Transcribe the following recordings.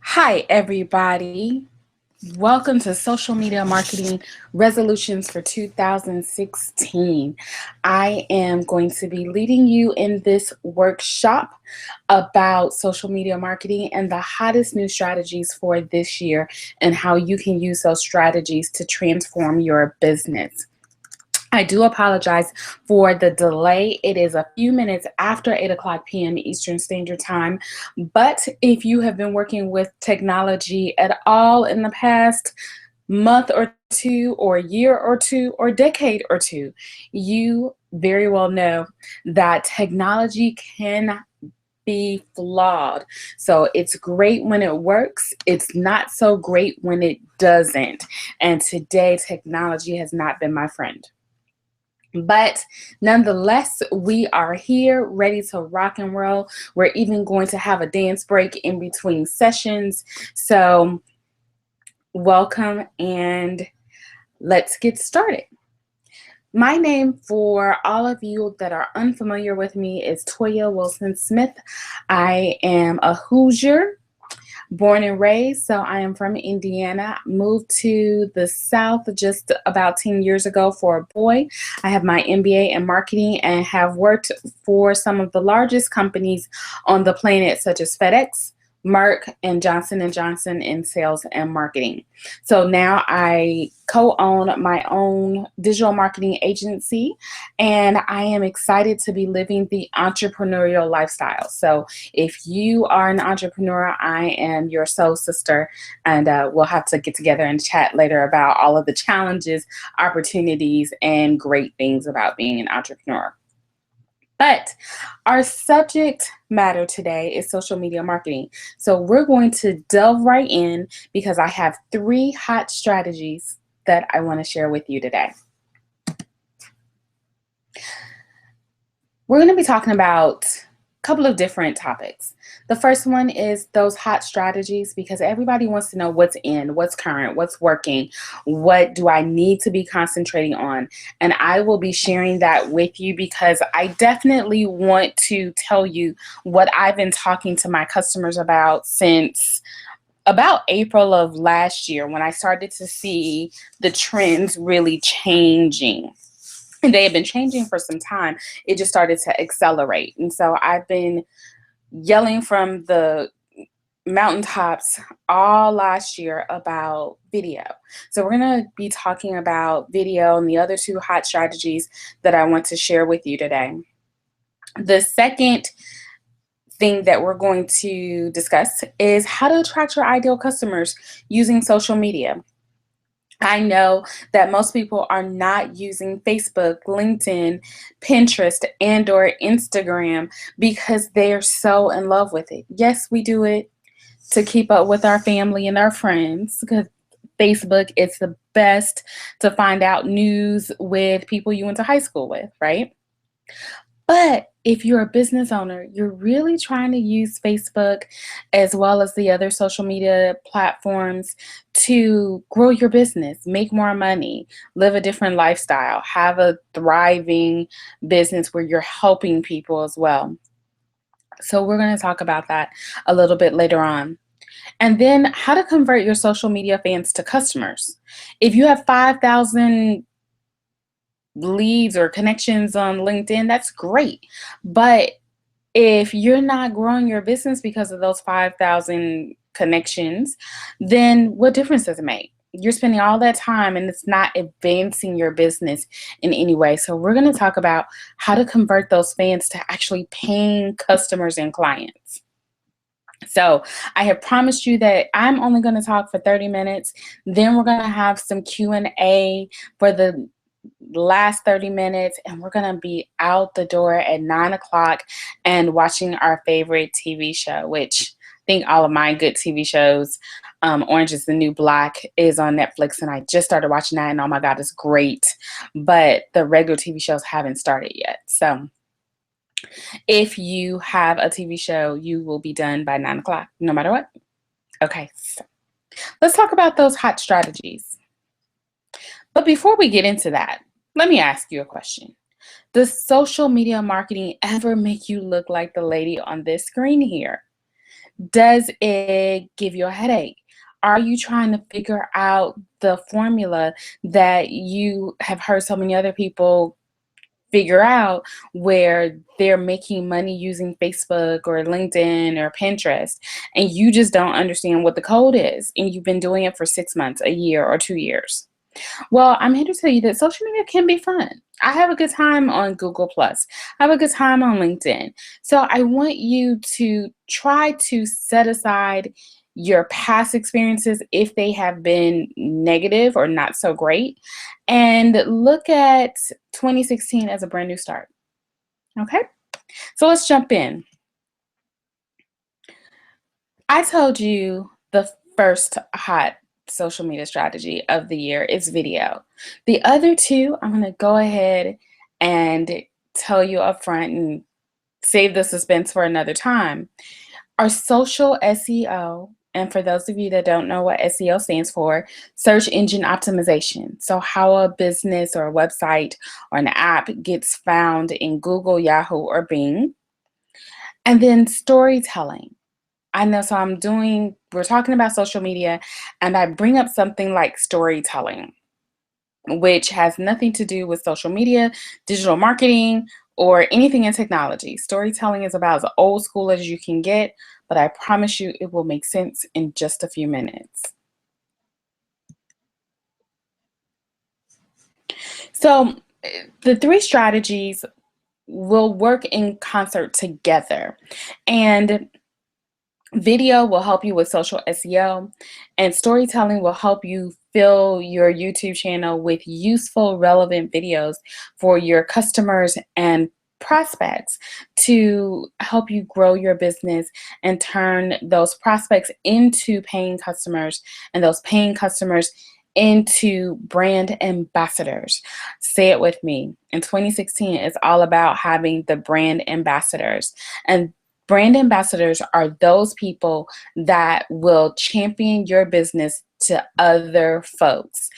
Hi, everybody. Welcome to Social Media Marketing Resolutions for 2016. I am going to be leading you in this workshop about social media marketing and the hottest new strategies for this year and how you can use those strategies to transform your business. I do apologize for the delay. It is a few minutes after 8 o'clock p.m. Eastern Standard Time. But if you have been working with technology at all in the past month or two, or year or two, or decade or two, you very well know that technology can be flawed. So it's great when it works. It's not so great when it doesn't. And today, technology has not been my friend. But nonetheless, we are here ready to rock and roll. We're even going to have a dance break in between sessions. So, welcome and let's get started. My name, for all of you that are unfamiliar with me, is Toya Wilson Smith. I am a Hoosier, born and raised, so I am from Indiana. Moved to the South just about 10 years ago for a boy. I have my MBA in marketing and have worked for some of the largest companies on the planet, such as FedEx, Merck, and Johnson & Johnson in sales and marketing. So now I co-own my own digital marketing agency, and I am excited to be living the entrepreneurial lifestyle. So if you are an entrepreneur, I am your soul sister, and we'll have to get together and chat later about all of the challenges, opportunities, and great things about being an entrepreneur. But our subject matter today is social media marketing. So we're going to delve right in because I have 3 hot strategies that I want to share with you today. We're going to be talking about a couple of different topics. The first one is those hot strategies, because everybody wants to know what's in, what's current, what's working, what do I need to be concentrating on. And I will be sharing that with you because I definitely want to tell you what I've been talking to my customers about since about April of last year, when I started to see the trends really changing. And they have been changing for some time. It just started to accelerate. And so I've been yelling from the mountaintops all last year about video. So we're going to be talking about video and the other 2 hot strategies that I want to share with you today. The second thing that we're going to discuss is how to attract your ideal customers using social media. I know that most people are not using Facebook, LinkedIn, Pinterest, and or Instagram because they're so in love with it. Yes, we do it to keep up with our family and our friends, because Facebook is the best to find out news with people you went to high school with, right? But if you're a business owner, you're really trying to use Facebook as well as the other social media platforms to grow your business, make more money, live a different lifestyle, have a thriving business where you're helping people as well. So we're going to talk about that a little bit later on. And then how to convert your social media fans to customers. If you have 5,000 leads or connections on LinkedIn, that's great. But if you're not growing your business because of those 5,000 connections, then what difference does it make? You're spending all that time and it's not advancing your business in any way. So we're going to talk about how to convert those fans to actually paying customers and clients. So I have promised you that I'm only going to talk for 30 minutes. Then we're going to have some Q&A for the last 30 minutes, and we're going to be out the door at 9 o'clock and watching our favorite TV show, which I think all of my good TV shows, Orange is the New Black is on Netflix, and I just started watching that, and oh my God, it's great. But the regular TV shows haven't started yet. So if you have a TV show, you will be done by 9 o'clock, no matter what. Okay, so let's talk about those hot strategies. But before we get into that, let me ask you a question. Does social media marketing ever make you look like the lady on this screen here? Does it give you a headache? Are you trying to figure out the formula that you have heard so many other people figure out, where they're making money using Facebook or LinkedIn or Pinterest, and you just don't understand what the code is, and you've been doing it for 6 months, a year, or 2 years? Well, I'm here to tell you that social media can be fun. I have a good time on Google Plus. I have a good time on LinkedIn. So I want you to try to set aside your past experiences if they have been negative or not so great, and look at 2016 as a brand new start. Okay? So let's jump in. I told you the first hot social media strategy of the year is video. The other two, I'm going to go ahead and tell you up front and save the suspense for another time, are social SEO. And for those of you that don't know what SEO stands for, search engine optimization. So, how a business or a website or an app gets found in Google, Yahoo, or Bing. And then storytelling. I know, so we're talking about social media, and I bring up something like storytelling, which has nothing to do with social media, digital marketing, or anything in technology. Storytelling is about as old school as you can get, but I promise you it will make sense in just a few minutes. So, the three strategies will work in concert together. And video will help you with social SEO, and storytelling will help you fill your YouTube channel with useful, relevant videos for your customers and prospects to help you grow your business and turn those prospects into paying customers, and those paying customers into brand ambassadors. Say it with me. In 2016, it's all about having the brand ambassadors. And brand ambassadors are those people that will champion your business to other folks.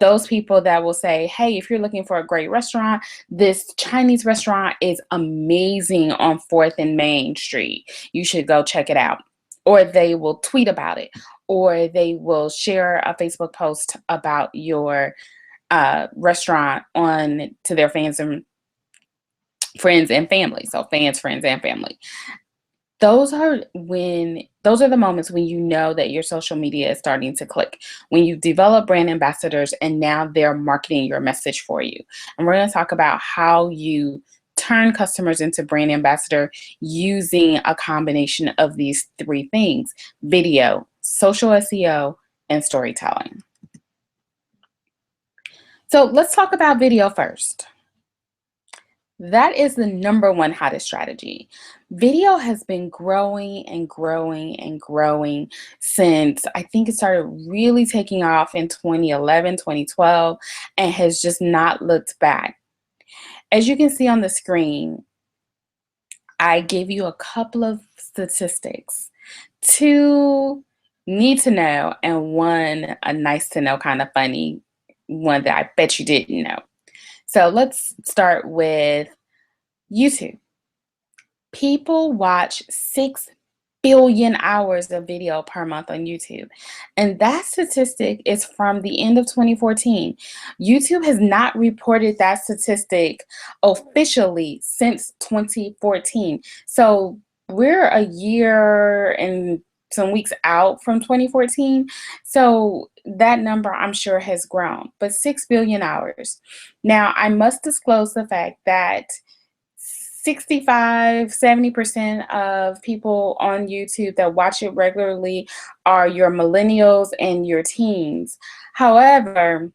Those people that will say, hey, if you're looking for a great restaurant, this Chinese restaurant is amazing on 4th and Main Street. You should go check it out. Or they will tweet about it, or they will share a Facebook post about your restaurant on to their fans and friends and family. So fans, friends, and family. Those are the moments when you know that your social media is starting to click, when you develop brand ambassadors and now they're marketing your message for you. And we're going to talk about how you turn customers into brand ambassador using a combination of these three things: video, social SEO, and storytelling. So let's talk about video first. That is the number one hottest strategy. Video has been growing and growing and growing since, I think it started really taking off in 2011, 2012, and has just not looked back. As you can see on the screen, I gave you a couple of statistics. Two need to know, and one a nice to know, kind of funny one that I bet you didn't know. So let's start with YouTube. People watch 6 billion hours of video per month on YouTube. And that statistic is from the end of 2014. YouTube has not reported that statistic officially since 2014. So we're a year and some weeks out from 2014. So that number, I'm sure, has grown, but 6 billion hours. Now, I must disclose the fact that 65-70% of people on YouTube that watch it regularly are your millennials and your teens. However,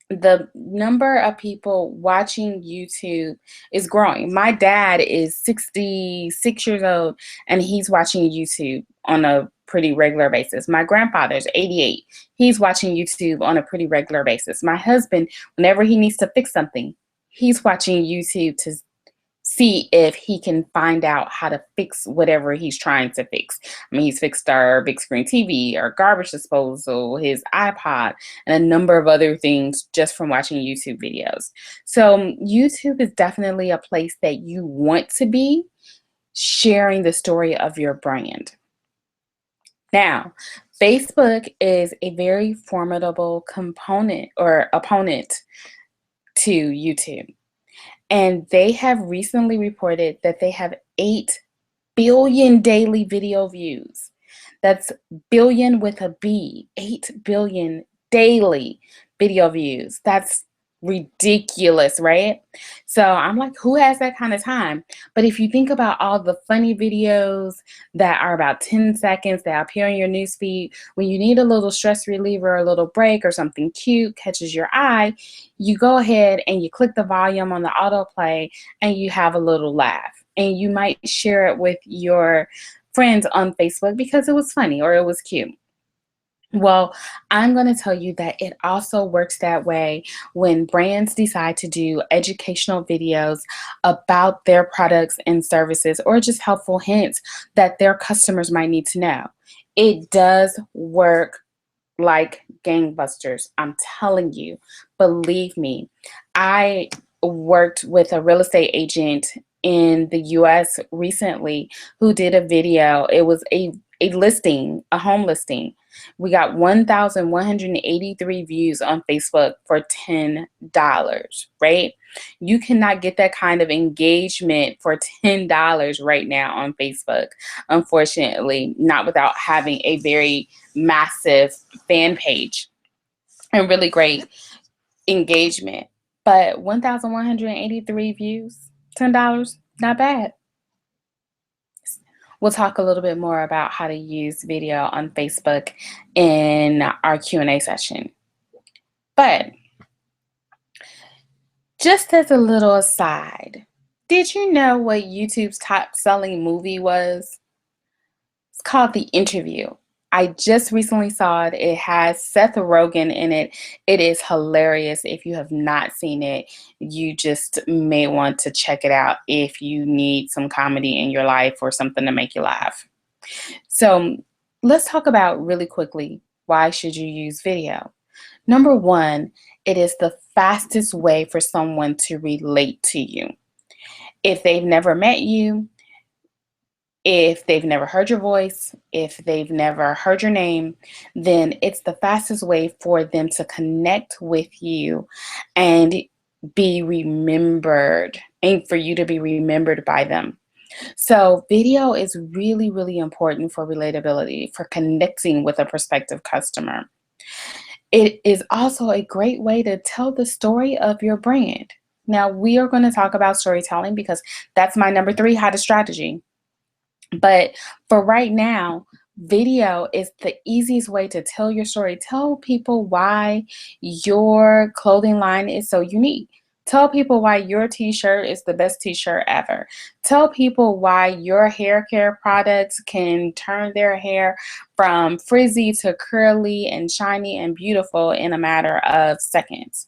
the number of people watching YouTube is growing. My dad is 66 years old and he's watching YouTube on a pretty regular basis. My grandfather's 88. He's watching YouTube on a pretty regular basis. My husband, whenever he needs to fix something, he's watching YouTube to see if he can find out how to fix whatever he's trying to fix. I mean, he's fixed our big screen TV, our garbage disposal, his iPod, and a number of other things just from watching YouTube videos. So YouTube is definitely a place that you want to be sharing the story of your brand. Now, Facebook is a very formidable component or opponent to YouTube. And they have recently reported that they have 8 billion daily video views. That's billion with a B, 8 billion daily video views. That's ridiculous, right? So I'm like, who has that kind of time? But if you think about all the funny videos that are about 10 seconds that appear in your newsfeed, when you need a little stress reliever, a little break, or something cute catches your eye, you go ahead and you click the volume on the autoplay and you have a little laugh. And you might share it with your friends on Facebook because it was funny or it was cute. Well, I'm going to tell you that it also works that way when brands decide to do educational videos about their products and services or just helpful hints that their customers might need to know. It does work like gangbusters. I'm telling you, believe me. I worked with a real estate agent in the US recently who did a video. It was a listing, a home listing. We got 1,183 views on Facebook for $10, right? You cannot get that kind of engagement for $10 right now on Facebook, unfortunately, not without having a very massive fan page and really great engagement. But 1,183 views, $10, not bad. We'll talk a little bit more about how to use video on Facebook in our Q&A session. But just as a little aside, did you know what YouTube's top selling movie was? It's called The Interview. I just recently saw it. It has Seth Rogen in it. It is hilarious. If you have not seen it, you just may want to check it out if you need some comedy in your life or something to make you laugh. So let's talk about really quickly, why should you use video? Number one, it is the fastest way for someone to relate to you. If they've never met you, if they've never heard your voice, if they've never heard your name, then it's the fastest way for them to connect with you and be remembered, and for you to be remembered by them. So video is really, really important for relatability, for connecting with a prospective customer. It is also a great way to tell the story of your brand. Now, we are going to talk about storytelling because that's my number 3 how to strategy. But for right now, video is the easiest way to tell your story. Tell people why your clothing line is so unique. Tell people why your t-shirt is the best t-shirt ever. Tell people why your hair care products can turn their hair from frizzy to curly and shiny and beautiful in a matter of seconds.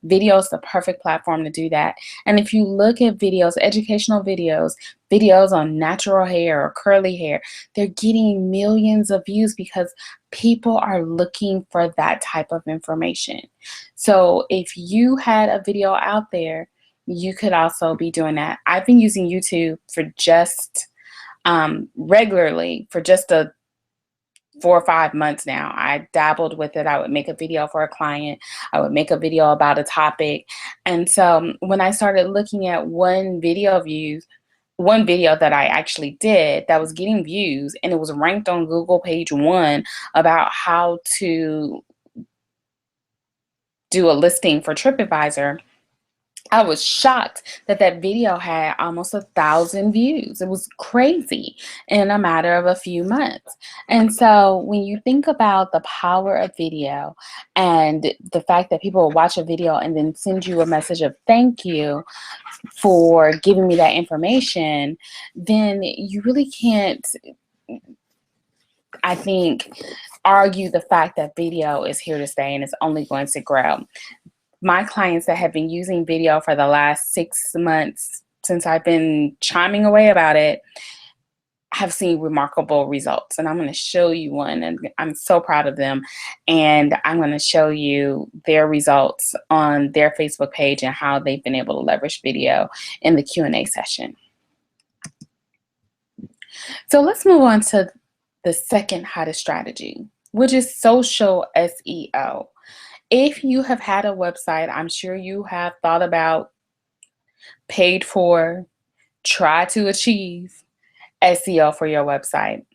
Video is the perfect platform to do that. And if you look at videos, educational videos, videos on natural hair or curly hair, they're getting millions of views because people are looking for that type of information. So if you had a video out there, you could also be doing that. I've been using YouTube for just regularly for just 4 or 5 months now. I dabbled with it. I would make a video for a client. I would make a video about a topic. And so when I started looking at one video that I actually did that was getting views and it was ranked on Google page 1 about how to do a listing for TripAdvisor, I was shocked that that video had almost 1,000 views. It was crazy in a matter of a few months. And so when you think about the power of video and the fact that people will watch a video and then send you a message of thank you for giving me that information, then you really can't, I think, argue the fact that video is here to stay and it's only going to grow. My clients that have been using video for the last 6 months since I've been chiming away about it have seen remarkable results. And I'm going to show you one, and I'm so proud of them. And I'm going to show you their results on their Facebook page and how they've been able to leverage video in the Q&A session. So let's move on to the second hottest strategy, which is social SEO. If you have had a website, I'm sure you have thought about, paid for, try to achieve SEO for your website.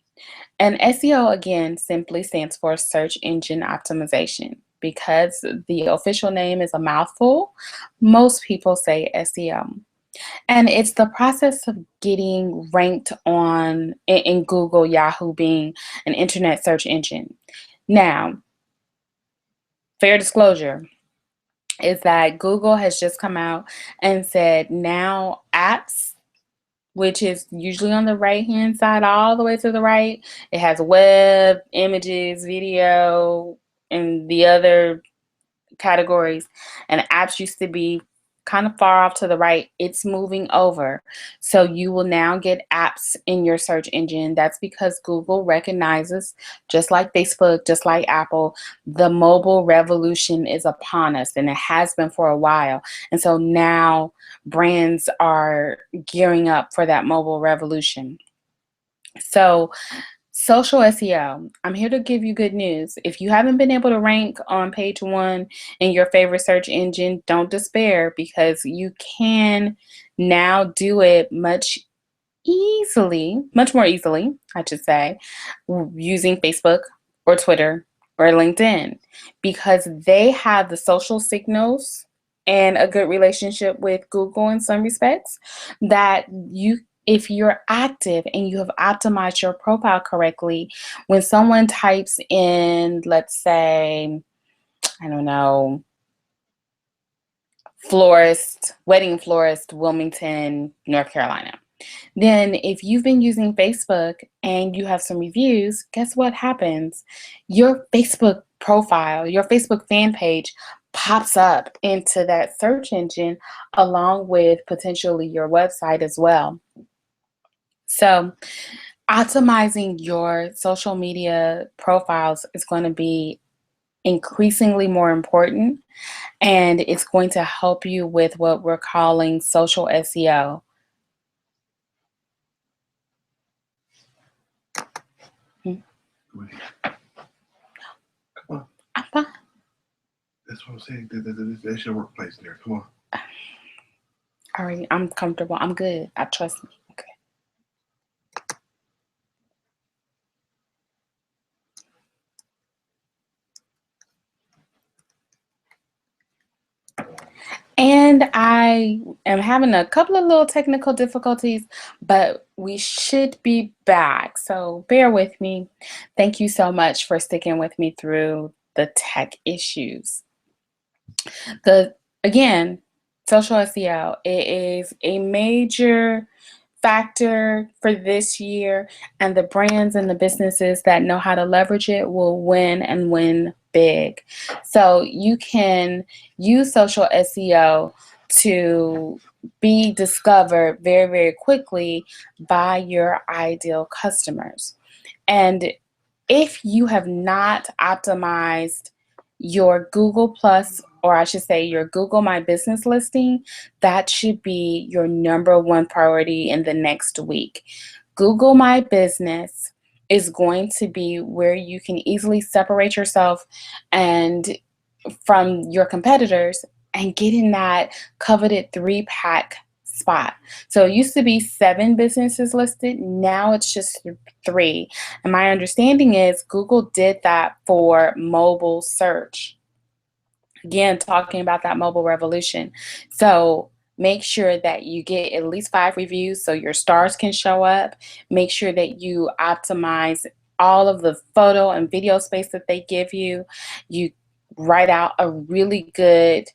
And SEO, again, simply stands for search engine optimization. Because the official name is a mouthful, most people say SEO. And it's the process of getting ranked in Google, Yahoo being an internet search engine. Now, fair disclosure is that Google has just come out and said now apps, which is usually on the right-hand side, all the way to the right. It has web, images, video, and the other categories. And apps used to be kind of far off to the right. It's moving over. So you will now get apps in your search engine. That's because Google recognizes, just like Facebook, just like Apple, the mobile revolution is upon us, and it has been for a while. And so now brands are gearing up for that mobile revolution. So social SEO, I'm here to give you good news. If you haven't been able to rank on page one in your favorite search engine, don't despair, because you can now do it much more easily, I should say, using Facebook or Twitter or LinkedIn, because they have the social signals and a good relationship with Google in some respects, that if you're active and you have optimized your profile correctly, when someone types in, let's say, I don't know, wedding florist, Wilmington, North Carolina, then if you've been using Facebook and you have some reviews, guess what happens? Your Facebook profile, your Facebook fan page pops up into that search engine along with potentially your website as well. So optimizing your social media profiles is going to be increasingly more important, and it's going to help you with what we're calling social SEO. Hmm. Go ahead. Come on. I'm fine. That's what I'm saying. That's your workplace there. Come on. All right, I'm comfortable. I'm good. I trust me. Okay. And I am having a couple of little technical difficulties, but we should be back. So bear with me. Thank you so much for sticking with me through the tech issues. Again, social SEO, it is a major factor for this year, and the brands and the businesses that know how to leverage it will win, and win big. So you can use social SEO to be discovered very, very quickly by your ideal customers. And if you have not optimized your Google Plus, or I should say your Google My Business listing, that should be your number one priority in the next week. Google My Business is going to be where you can easily separate yourself and from your competitors and get in that coveted 3-pack spot. So it used to be 7 businesses listed, now it's just 3. And my understanding is Google did that for mobile search. Again, talking about that mobile revolution. So make sure that you get at least 5 reviews so your stars can show up. Make sure that you optimize all of the photo and video space that they give you. You write out a really good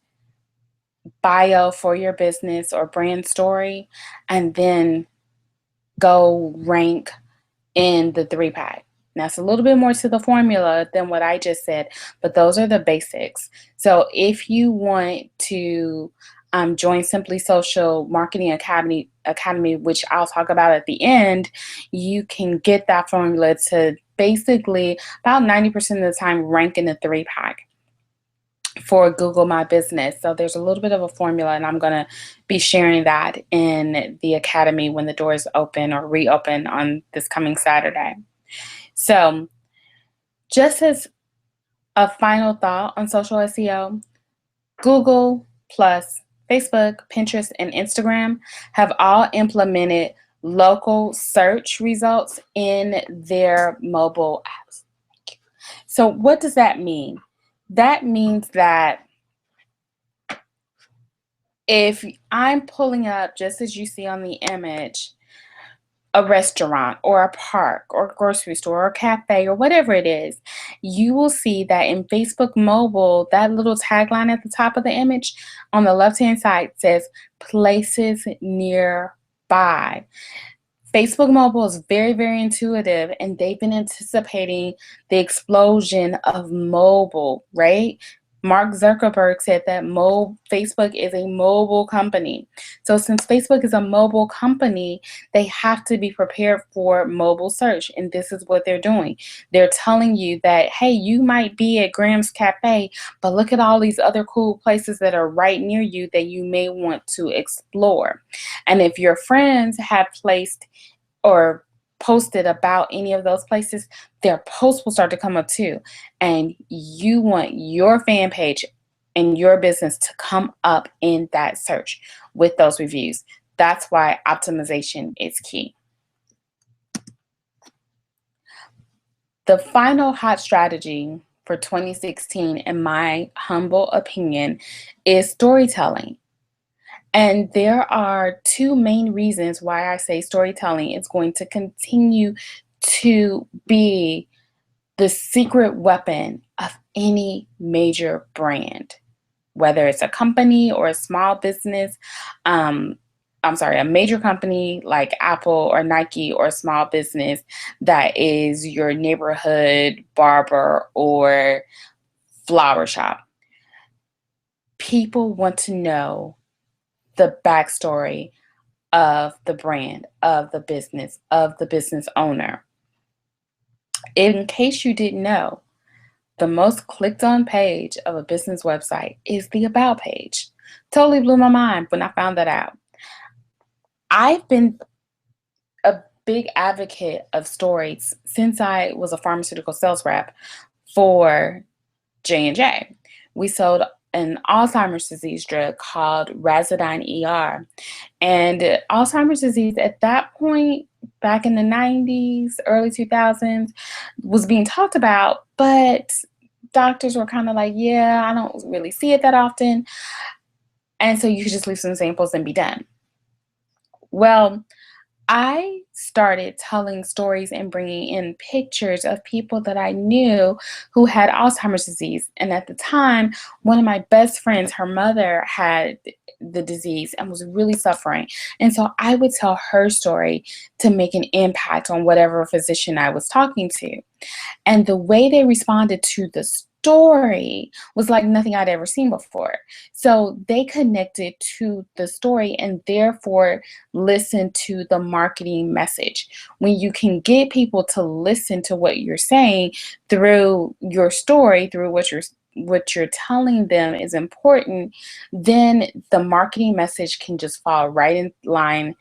bio for your business or brand story, and then go rank in the 3-pack. Now, it's a little bit more to the formula than what I just said, but those are the basics. So if you want to join Simply Social Marketing Academy, which I'll talk about at the end, you can get that formula to basically about 90% of the time rank in the 3-pack for Google My Business. So there's a little bit of a formula, and I'm going to be sharing that in the academy when the doors open or reopen on this coming Saturday. So, just as a final thought on social SEO, Google plus Facebook, Pinterest, and Instagram have all implemented local search results in their mobile apps. So, what does that mean? That means that if I'm pulling up, just as you see on the image, a restaurant or a park or a grocery store or a cafe or whatever it is, you will see that in Facebook mobile, that little tagline at the top of the image on the left hand side says places nearby. Facebook mobile is very, very intuitive, and they've been anticipating the explosion of mobile, right? Mark Zuckerberg said that Facebook is a mobile company. So since Facebook is a mobile company, they have to be prepared for mobile search, and this is what they're doing. They're telling you that, hey, you might be at Graham's Cafe, but look at all these other cool places that are right near you that you may want to explore. And if your friends have placed or posted about any of those places, their posts will start to come up too. And you want your fan page and your business to come up in that search with those reviews. That's why optimization is key. The final hot strategy for 2016, in my humble opinion, is storytelling. And there are two main reasons why I say storytelling is going to continue to be the secret weapon of any major brand, whether it's a company or a small business. A major company like Apple or Nike, or a small business that is your neighborhood barber or flower shop. People want to know the backstory of the brand, of the business owner. In case you didn't know, the most clicked on page of a business website is the About page. Totally blew my mind when I found that out. I've been a big advocate of stories since I was a pharmaceutical sales rep for J&J. We sold an Alzheimer's disease drug called Razodine ER. And Alzheimer's disease at that point, back in the 90s, early 2000s, was being talked about, but doctors were kind of like, yeah, I don't really see it that often. And so you could just leave some samples and be done. Well, I started telling stories and bringing in pictures of people that I knew who had Alzheimer's disease. And at the time, one of my best friends, her mother had the disease and was really suffering. And so I would tell her story to make an impact on whatever physician I was talking to. And the way they responded to the story was like nothing I'd ever seen before. So they connected to the story and therefore listened to the marketing message. When you can get people to listen to what you're saying through your story, through what you're telling them is important, then the marketing message can just fall right in line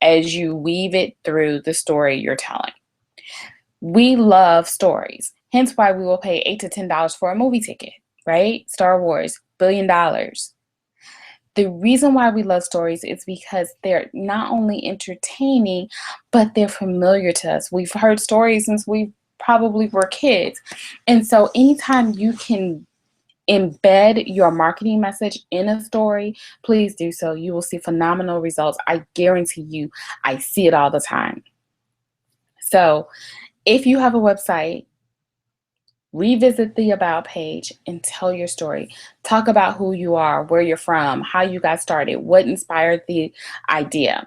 as you weave it through the story you're telling. We love stories, hence why we will pay $8 to $10 for a movie ticket, right? Star Wars, $1 billion. The reason why we love stories is because they're not only entertaining, but they're familiar to us. We've heard stories since we probably were kids. And so anytime you can embed your marketing message in a story, please do so. You will see phenomenal results. I guarantee you, I see it all the time. So if you have a website, revisit the About page and tell your story. Talk about who you are, where you're from, how you got started, what inspired the idea.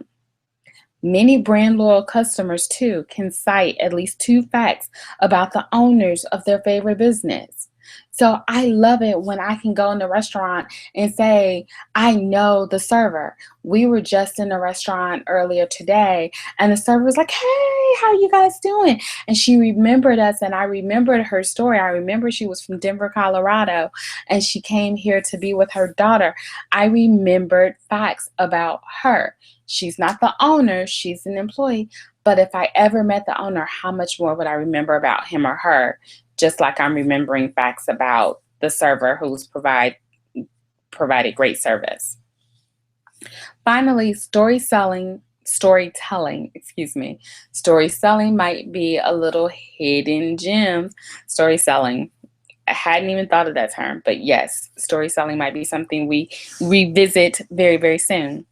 Many brand loyal customers, too, can cite at least 2 facts about the owners of their favorite business. So I love it when I can go in the restaurant and say, I know the server. We were just in a restaurant earlier today, and the server was like, hey, how you guys doing? And she remembered us, and I remembered her story. I remember she was from Denver, Colorado, and she came here to be with her daughter. I remembered facts about her. She's not the owner, she's an employee, But if I ever met the owner, how much more would I remember about him or her? Just like I'm remembering facts about the server who's provided great service. Finally, story selling might be a little hidden gem. Story selling. I hadn't even thought of that term, but yes, story selling might be something we revisit very, very soon.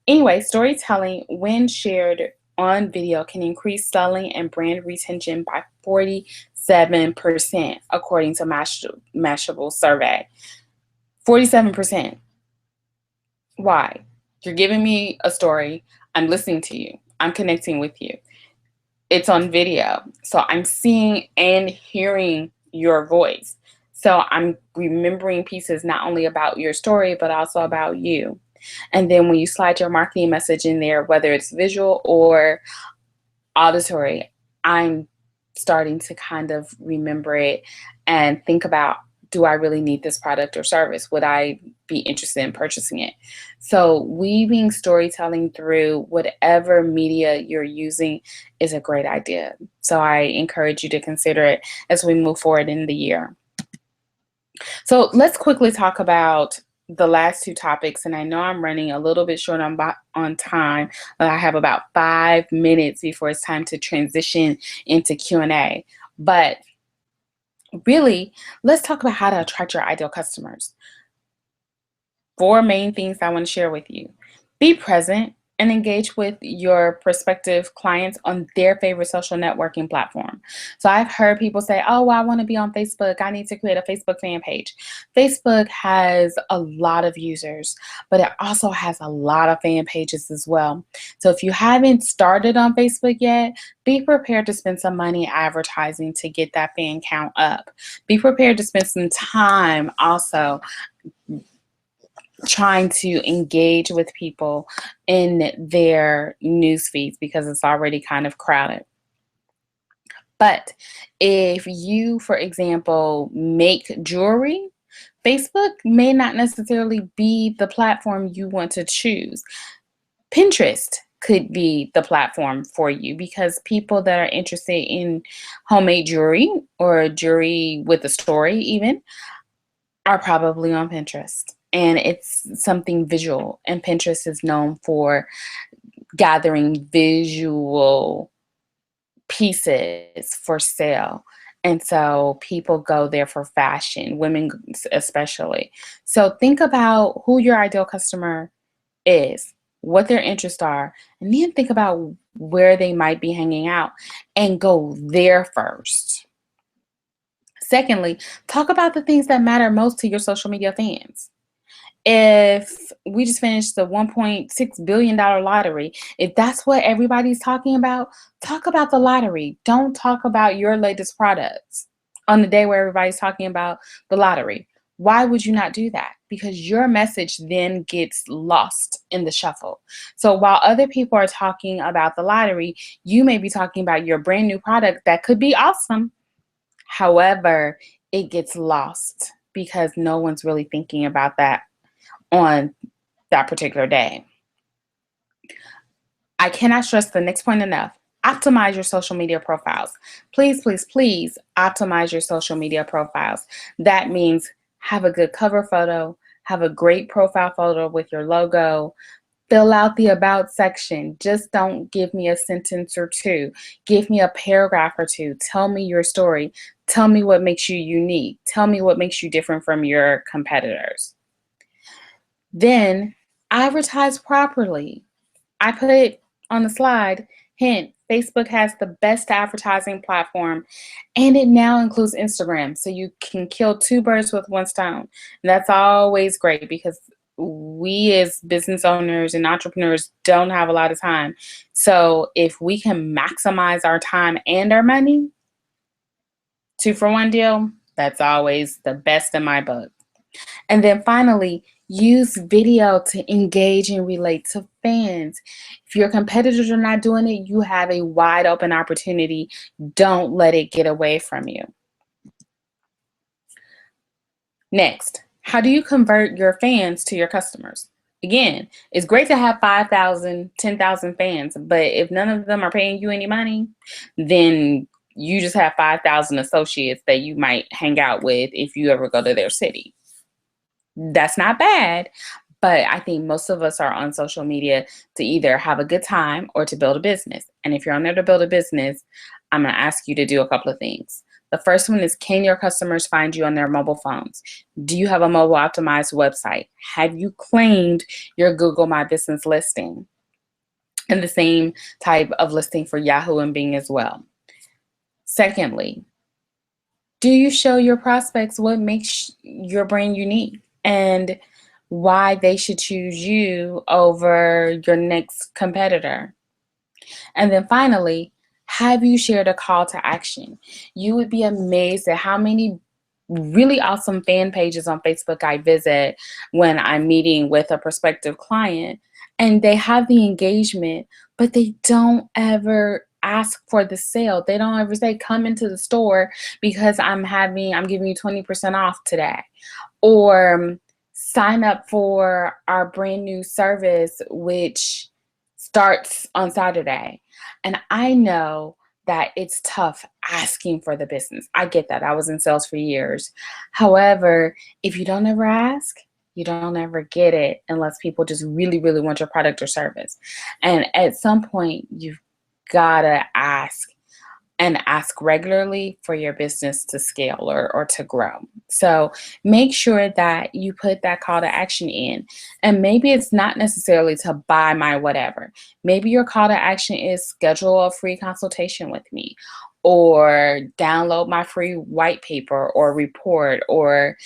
Anyway, storytelling, when shared on video, can increase selling and brand retention by 47%, according to Mashable survey. 47%. Why? You're giving me a story. I'm listening to you. I'm connecting with you. It's on video. So I'm seeing and hearing your voice. So I'm remembering pieces not only about your story, but also about you. And then when you slide your marketing message in there, whether it's visual or auditory, I'm starting to kind of remember it and think about, do I really need this product or service? Would I be interested in purchasing it? So weaving storytelling through whatever media you're using is a great idea. So I encourage you to consider it as we move forward in the year. So let's quickly talk about the last two topics, and I know I'm running a little bit short on time. I have about 5 minutes before it's time to transition into Q&A. But really, let's talk about how to attract your ideal customers. 4 main things I want to share with you. Be present and engage with your prospective clients on their favorite social networking platform. So I've heard people say, oh, well, I want to be on Facebook. I need to create a Facebook fan page. Facebook has a lot of users, but it also has a lot of fan pages as well. So if you haven't started on Facebook yet, be prepared to spend some money advertising to get that fan count up. Be prepared to spend some time also trying to engage with people in their news feeds because it's already kind of crowded. But if you, for example, make jewelry, Facebook may not necessarily be the platform you want to choose. Pinterest could be the platform for you because people that are interested in homemade jewelry or jewelry with a story even are probably on Pinterest. And it's something visual. And Pinterest is known for gathering visual pieces for sale. And so people go there for fashion, women especially. So think about who your ideal customer is, what their interests are, and then think about where they might be hanging out and go there first. Secondly, talk about the things that matter most to your social media fans. If we just finished the $1.6 billion lottery, if that's what everybody's talking about, talk about the lottery. Don't talk about your latest products on the day where everybody's talking about the lottery. Why would you not do that? Because your message then gets lost in the shuffle. So while other people are talking about the lottery, you may be talking about your brand new product that could be awesome. However, it gets lost because no one's really thinking about that on that particular day. I cannot stress the next point enough. Optimize your social media profiles. Please, please, please optimize your social media profiles. That means have a good cover photo, have a great profile photo with your logo, fill out the about section. Just don't give me a sentence or two. Give me a paragraph or two. Tell me your story. Tell me what makes you unique. Tell me what makes you different from your competitors. Then advertise properly. I put it on the slide. Hint, Facebook has the best advertising platform, and it now includes Instagram. So you can kill 2 birds with 1 stone. And that's always great because we as business owners and entrepreneurs don't have a lot of time. So if we can maximize our time and our money, 2-for-1 deal, that's always the best in my book. And then finally, use video to engage and relate to fans. If your competitors are not doing it, you have a wide open opportunity. Don't let it get away from you. Next, how do you convert your fans to your customers? Again, it's great to have 5,000, 10,000 fans, but if none of them are paying you any money, then you just have 5,000 associates that you might hang out with if you ever go to their city. That's not bad, but I think most of us are on social media to either have a good time or to build a business. And if you're on there to build a business, I'm going to ask you to do a couple of things. The first one is, can your customers find you on their mobile phones? Do you have a mobile optimized website? Have you claimed your Google My Business listing? And the same type of listing for Yahoo and Bing as well. Secondly, do you show your prospects what makes your brand unique and why they should choose you over your next competitor? And then finally, have you shared a call to action? You would be amazed at how many really awesome fan pages on Facebook I visit when I'm meeting with a prospective client, and they have the engagement, but they don't ever ask for the sale. They don't ever say, come into the store because I'm giving you 20% off today, or sign up for our brand new service, which starts on Saturday. And I know that it's tough asking for the business. I get that. I was in sales for years. However, if you don't ever ask, you don't ever get it unless people just really, really want your product or service. And at some point, you've got to ask, and ask regularly for your business to scale or to grow. So make sure that you put that call to action in. And maybe it's not necessarily to buy my whatever. Maybe your call to action is schedule a free consultation with me, or download my free white paper or report, or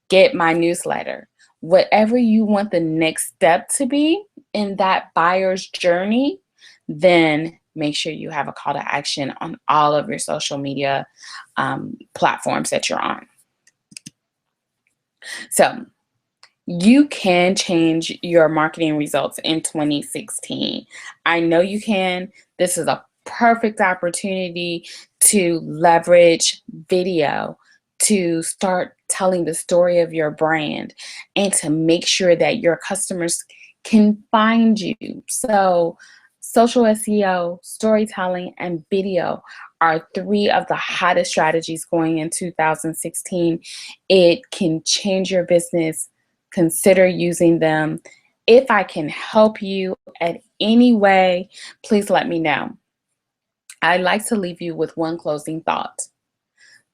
get my newsletter. Whatever you want the next step to be in that buyer's journey, then make sure you have a call to action on all of your social media platforms that you're on. So you can change your marketing results in 2016. I know you can. This is a perfect opportunity to leverage video to start telling the story of your brand and to make sure that your customers can find you. So social SEO, storytelling, and video are three of the hottest strategies going in 2016. It can change your business. Consider using them. If I can help you at any way, please let me know. I'd like to leave you with one closing thought.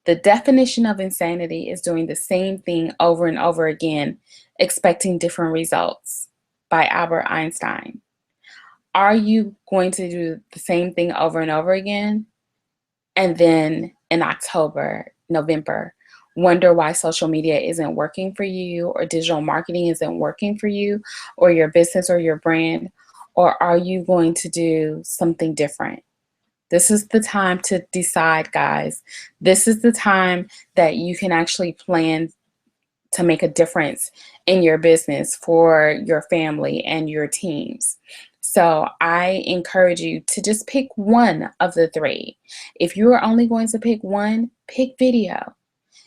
The definition of insanity is doing the same thing over and over again, expecting different results, by Albert Einstein. Are you going to do the same thing over and over again? And then in October, November, wonder why social media isn't working for you, or digital marketing isn't working for you, or your business or your brand? Or are you going to do something different? This is the time to decide, guys. This is the time that you can actually plan to make a difference in your business for your family and your teams. So I encourage you to just pick one of the three. If you are only going to pick one, pick video.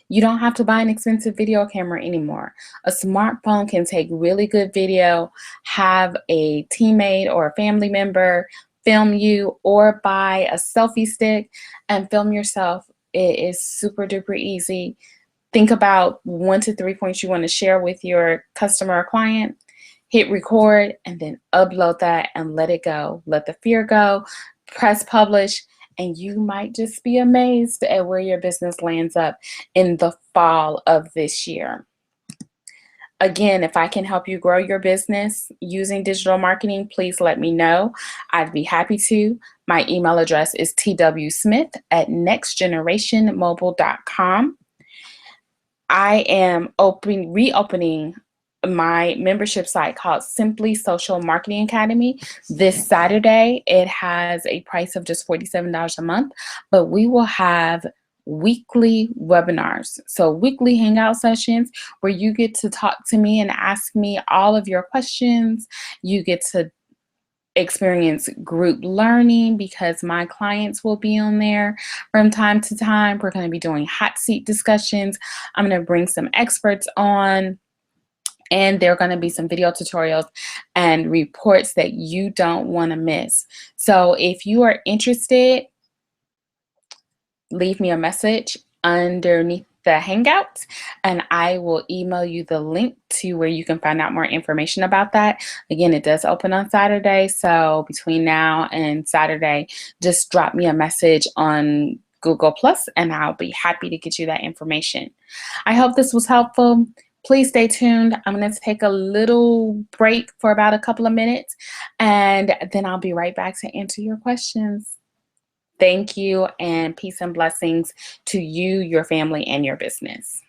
You don't have to buy an expensive video camera anymore. A smartphone can take really good video. Have a teammate or a family member film you, or buy a selfie stick and film yourself. It is super duper easy. Think about 1 to 3 points you want to share with your customer or client. Hit record and then upload that and let it go. Let the fear go. Press publish, and you might just be amazed at where your business lands up in the fall of this year. Again, if I can help you grow your business using digital marketing, please let me know. I'd be happy to. My email address is twsmith@nextgenerationmobile.com. I am reopening my membership site called Simply Social Marketing Academy this Saturday. It has a price of just $47 a month, but we will have weekly webinars. So weekly hangout sessions where you get to talk to me and ask me all of your questions. You get to experience group learning because my clients will be on there from time to time. We're going to be doing hot seat discussions. I'm going to bring some experts on, And there are going to be some video tutorials and reports that you don't want to miss. So if you are interested, leave me a message underneath the Hangouts, and I will email you the link to where you can find out more information about that. Again, it does open on Saturday, so between now and Saturday, just drop me a message on Google Plus, and I'll be happy to get you that information. I hope this was helpful. Please stay tuned. I'm going to take a little break for about a couple of minutes, and then I'll be right back to answer your questions. Thank you, and peace and blessings to you, your family, and your business.